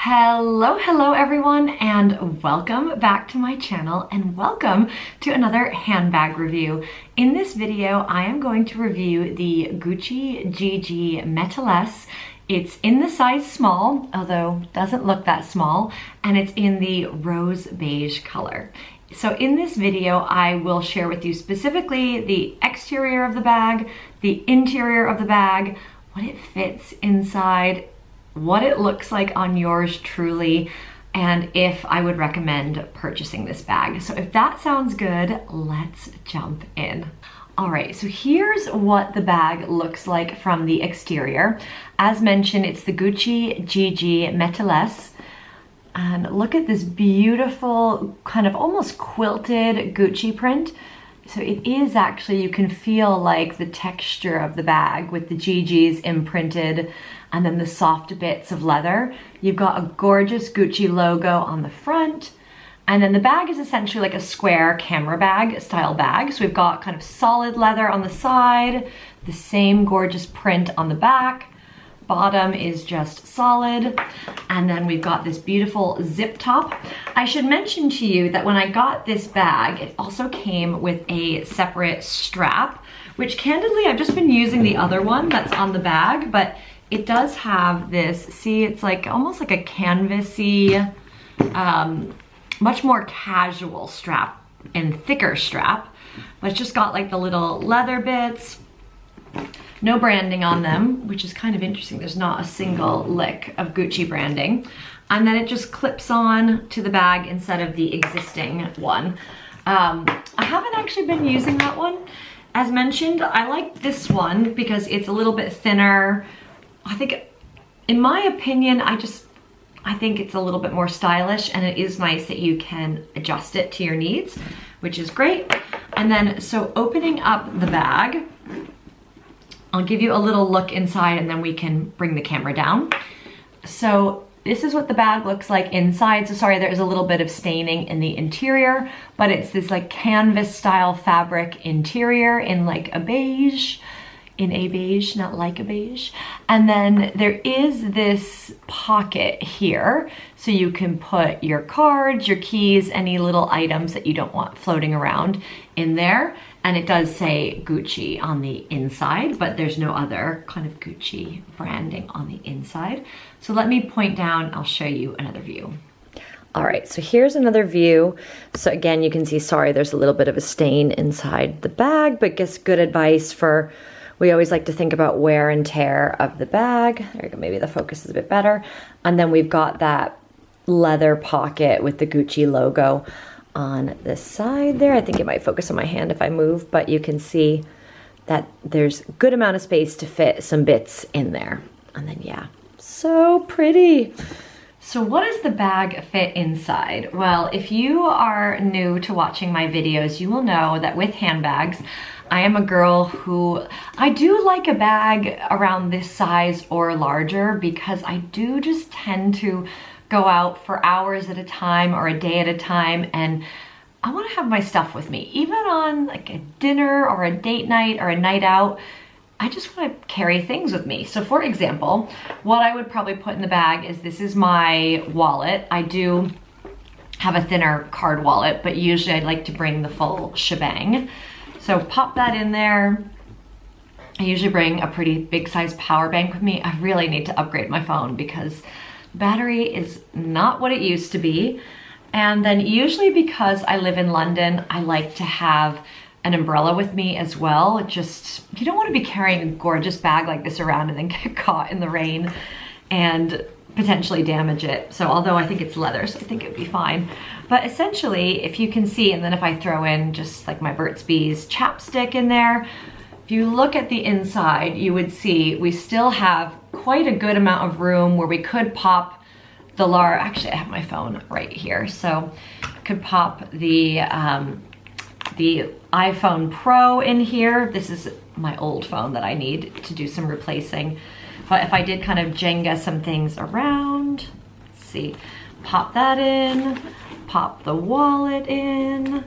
Hello everyone, and welcome back to my channel, and welcome to another handbag review. In this video, I am going to review the Gucci GG Matelassé. It's in the size small, although doesn't look that small, and it's in the Rose Beige color. So in this video, I will share with you specifically the exterior of the bag, the interior of the bag, what it fits inside, what it looks like on yours truly, and if I would recommend purchasing this bag. So if that sounds good, let's jump in. All right, so here's what the bag looks like from the exterior. As mentioned, it's the Gucci GG Matelassé. And look at this beautiful kind of almost quilted Gucci print. So it is actually, you can feel like the texture of the bag with the GGs imprinted and then the soft bits of leather. You've got a gorgeous Gucci logo on the front. And then the bag is essentially like a square camera bag style bag. So we've got kind of solid leather on the side, the same gorgeous print on the back. Bottom is just solid. And then we've got this beautiful zip top. I should mention to you that when I got this bag, it also came with a separate strap, which candidly, I've just been using the other one that's on the bag, but it does have this, see, it's like almost like a canvasy, much more casual strap and thicker strap, but it's just got like the little leather bits. No branding on them, which is kind of interesting. There's not a single lick of Gucci branding. And then it just clips on to the bag instead of the existing one. I haven't actually been using that one. As mentioned, I like this one because it's a little bit thinner. I think, in my opinion, I think it's a little bit more stylish, and it is nice that you can adjust it to your needs, which is great. And then, so opening up the bag, I'll give you a little look inside and then we can bring the camera down. So this is what the bag looks like inside. So sorry, there is a little bit of staining in the interior, but it's this like canvas style fabric interior in like a beige, not like a beige. And then there is this pocket here, so you can put your cards, your keys, any little items that you don't want floating around in there. And it does say Gucci on the inside, but there's no other kind of Gucci branding on the inside. So let me point down, I'll show you another view. All right, so here's another view. So again, you can see, sorry, there's a little bit of a stain inside the bag, but just good advice for, we always like to think about wear and tear of the bag. There you go, maybe the focus is a bit better. And then we've got that leather pocket with the Gucci logo on the side there. I think it might focus on my hand if I move, but you can see that there's a good amount of space to fit some bits in there. And then, yeah, so pretty. So what does the bag fit inside? Well, if you are new to watching my videos, you will know that with handbags, I am a girl who, I do like a bag around this size or larger because I do just tend to go out for hours at a time or a day at a time, and I want to have my stuff with me. Even on like a dinner or a date night or a night out, I just want to carry things with me. So for example, what I would probably put in the bag is, this is my wallet. I do have a thinner card wallet, but usually I'd like to bring the full shebang. So pop that in there. I usually bring a pretty big size power bank with me. I really need to upgrade my phone because battery is not what it used to be. And then usually, because I live in London, I like to have an umbrella with me as well. Just, you don't want to be carrying a gorgeous bag like this around and then get caught in the rain and potentially damage it. So although I think it's leather, so I think it'd be fine. But essentially, if you can see, and then if I throw in just like my Burt's Bees chapstick in there, if you look at the inside, you would see we still have quite a good amount of room where we could pop the actually I have my phone right here, so could pop the iPhone Pro in here. This is my old phone that I need to do some replacing. But if I did kind of Jenga some things around, let's see, pop that in, pop the wallet in,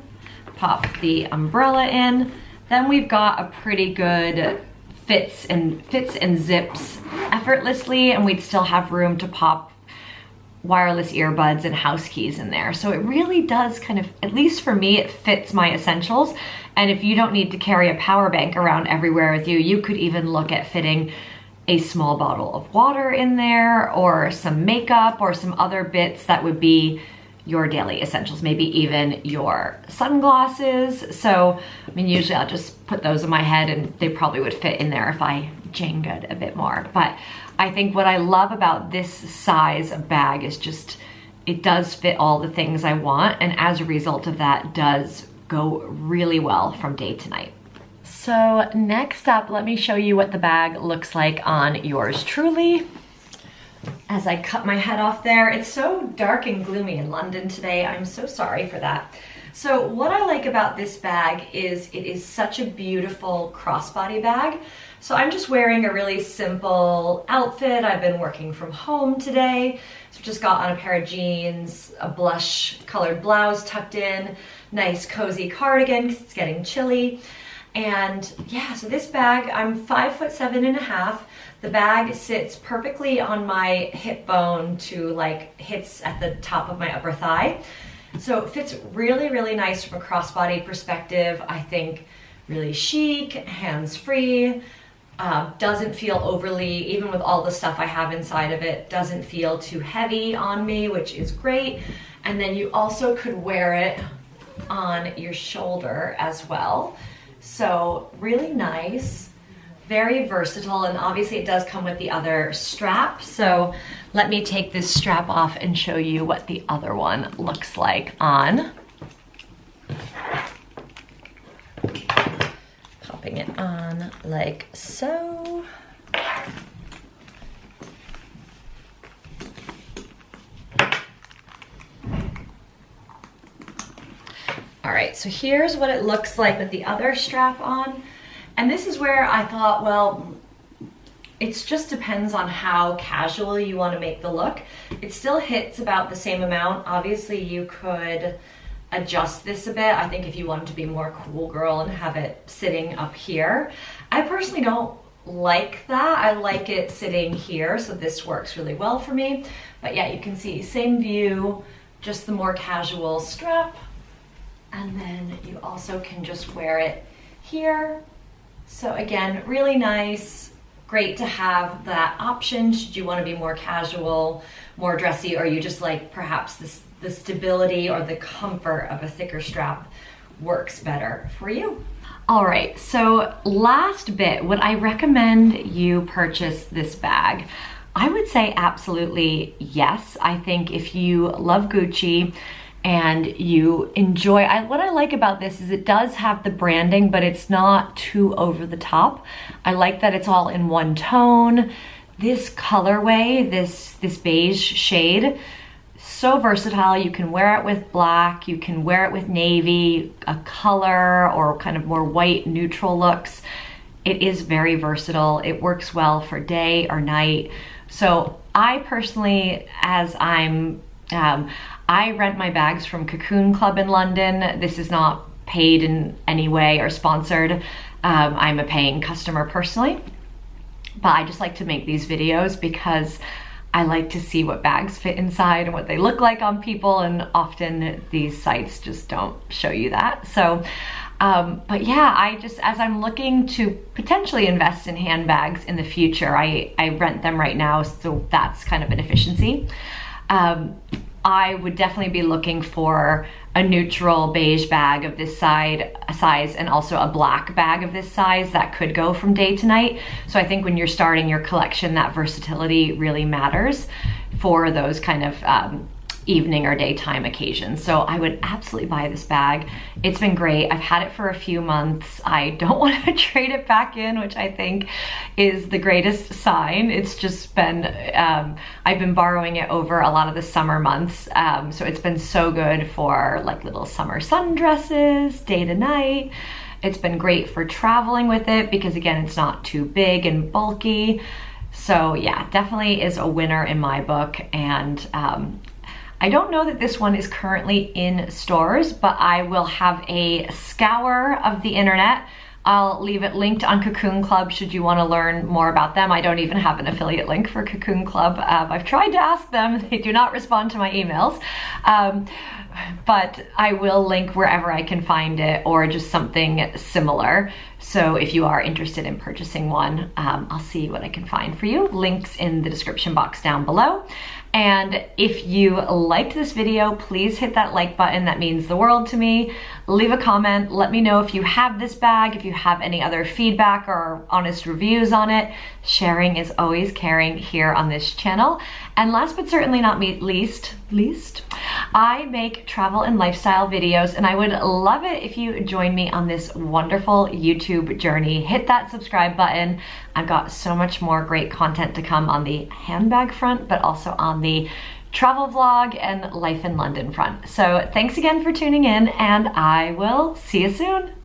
pop the umbrella in, then we've got a pretty good fits and zips effortlessly, and we'd still have room to pop wireless earbuds and house keys in there. So it really does kind of, at least for me, it fits my essentials. And if you don't need to carry a power bank around everywhere with you, you could even look at fitting a small bottle of water in there, or some makeup, or some other bits that would be your daily essentials, maybe even your sunglasses. So, I mean, usually I'll just put those in my head and they probably would fit in there if I Janga'd a bit more. But I think what I love about this size of bag is just, it does fit all the things I want, and as a result of that, does go really well from day to night. So next up, let me show you what the bag looks like on yours truly. As I cut my head off there, it's so dark and gloomy in London today. I'm so sorry for that. So what I like about this bag is it is such a beautiful crossbody bag. So I'm just wearing a really simple outfit. I've been working from home today. So just got on a pair of jeans, a blush colored blouse tucked in, nice cozy cardigan because it's getting chilly. And yeah, so this bag, I'm 5'7.5". The bag sits perfectly on my hip bone to like hits at the top of my upper thigh. So it fits really, really nice from a crossbody perspective. I think really chic, hands-free, doesn't feel overly, even with all the stuff I have inside of it, doesn't feel too heavy on me, which is great. And then you also could wear it on your shoulder as well. So really nice, very versatile, and obviously it does come with the other strap. So let me take this strap off and show you what the other one looks like on. Popping it on like so. All right, so here's what it looks like with the other strap on. And this is where I thought, well, it just depends on how casual you want to make the look. It still hits about the same amount. Obviously, you could adjust this a bit. I think if you wanted to be more cool girl and have it sitting up here. I personally don't like that. I like it sitting here, so this works really well for me. But yeah, you can see same view, just the more casual strap. And then you also can just wear it here. So again, really nice, great to have that option should you want to be more casual, more dressy, or you just like perhaps the stability or the comfort of a thicker strap works better for you. All right, so last bit, would I recommend you purchase this bag? I would say absolutely yes. I think if you love Gucci, and you enjoy, what I like about this is it does have the branding, but it's not too over the top. I like that it's all in one tone. This colorway, this beige shade, so versatile. You can wear it with black, you can wear it with navy, a color, or kind of more white neutral looks. It is very versatile. It works well for day or night. So I personally, as I rent my bags from Cocoon Club in London. This is not paid in any way or sponsored. I'm a paying customer personally, but I just like to make these videos because I like to see what bags fit inside and what they look like on people, and often these sites just don't show you that. So, but yeah, as I'm looking to potentially invest in handbags in the future, I rent them right now, so that's kind of an efficiency. I would definitely be looking for a neutral beige bag of this size and also a black bag of this size that could go from day to night. So I think when you're starting your collection, that versatility really matters for those kind of evening or daytime occasions. So I would absolutely buy this bag. It's been great. I've had it for a few months. I don't want to trade it back in, which I think is the greatest sign. It's just been, I've been borrowing it over a lot of the summer months. So it's been so good for like little summer sundresses, day to night. It's been great for traveling with it because again, it's not too big and bulky. So yeah, definitely is a winner in my book. And I don't know that this one is currently in stores, but I will have a scour of the internet I'll leave it linked on Cocoon Club should you want to learn more about them. I don't even have an affiliate link for Cocoon Club. I've tried to ask them, they do not respond to my emails. But I will link wherever I can find it, or just something similar. So if you are interested in purchasing one, I'll see what I can find for you. Links in the description box down below. And if you liked this video, please hit that like button. That means the world to me. Leave a comment. Let me know if you have this bag, if you have any other feedback or honest reviews on it. Sharing is always caring here on this channel. And last but certainly not least, I make travel and lifestyle videos, and I would love it if you join me on this wonderful YouTube journey. Hit that subscribe button. I've got so much more great content to come on the handbag front, but also on the travel vlog and life in London front. So thanks again for tuning in, and I will see you soon.